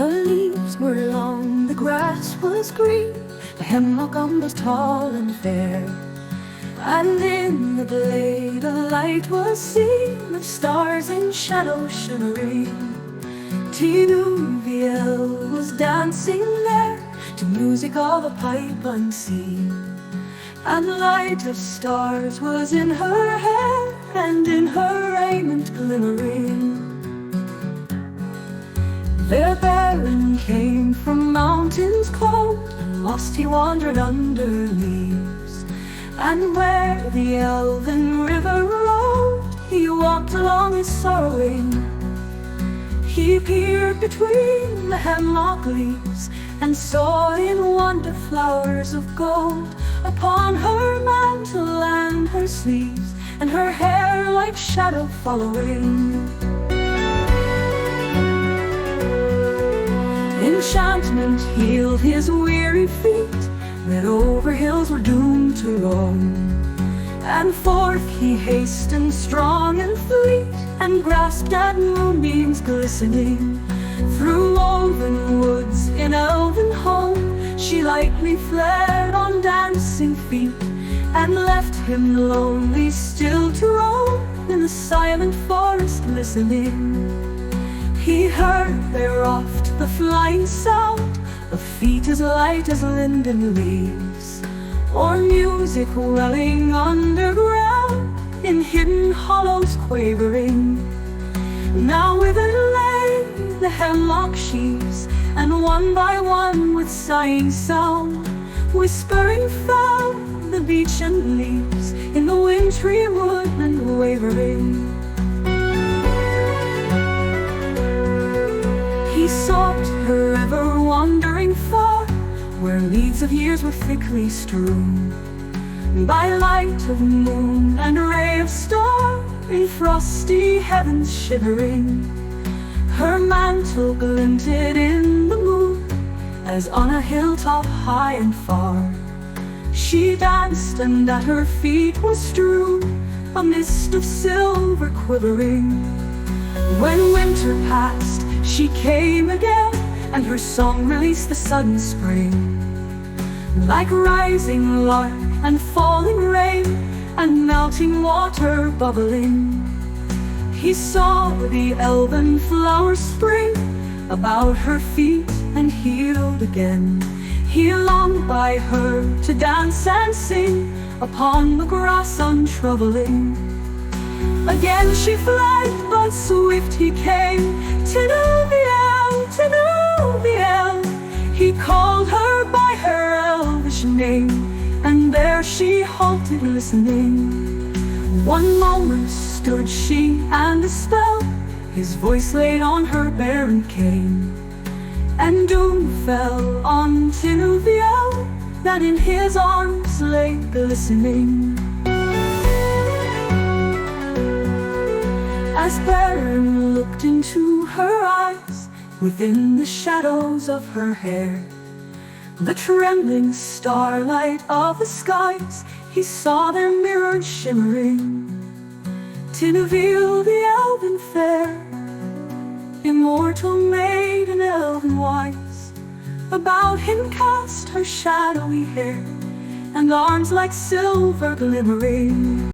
The leaves were long, the grass was green, the hemlock was tall and fair. And in the glade a light was seen, of stars in shadow shimmering. Tinuviel was dancing there, to music of a pipe unseen. And the light of stars was in her hair, and in her raiment glimmering. There Beren came from mountains cold, and lost he wandered under leaves. And where the elven river rolled, he walked along it sorrowing. He peered between the hemlock leaves, and saw in wonder flowers of gold upon her mantle and her sleeves, and her hair like shadow following. Enchantment healed his weary feet, that over hills were doomed to roam. And forth he hastened strong and fleet, and grasped at moonbeams glistening. Through woven woods in elven home, she lightly fled on dancing feet, and left him lonely still to roam in the silent forest listening. He heard there oft the flying sound of feet as light as linden leaves, or music welling underground in hidden hollows quavering. Now withered lay the hemlock sheaves, and one by one with sighing sound, whispering fell the beechen leaves in the wintry woodland wavering. He sought her ever wandering far, where leaves of years were thickly strewn. By light of moon and ray of star, in frosty heavens shivering, her mantle glinted in the moon, as on a hilltop high and far. She danced, and at her feet was strewn a mist of silver quivering. When winter passed, she came again, and her song released the sudden spring. Like rising lark and falling rain, and melting water bubbling, he saw the elven flowers spring about her feet and healed again. He longed by her to dance and sing upon the grass untroubling. Again she fled, but swift he came. Tinuviel, Tinuviel, he called her by her elvish name, and there she halted listening. One moment stood she, and a spell his voice laid on her barren cane, and doom fell on Tinuviel, that in his arms lay glistening. As Beren looked into her eyes, within the shadows of her hair, the trembling starlight of the skies, he saw their mirrored shimmering. Tinuviel the elven fair, immortal maiden elven wise, about him cast her shadowy hair, and arms like silver glimmering.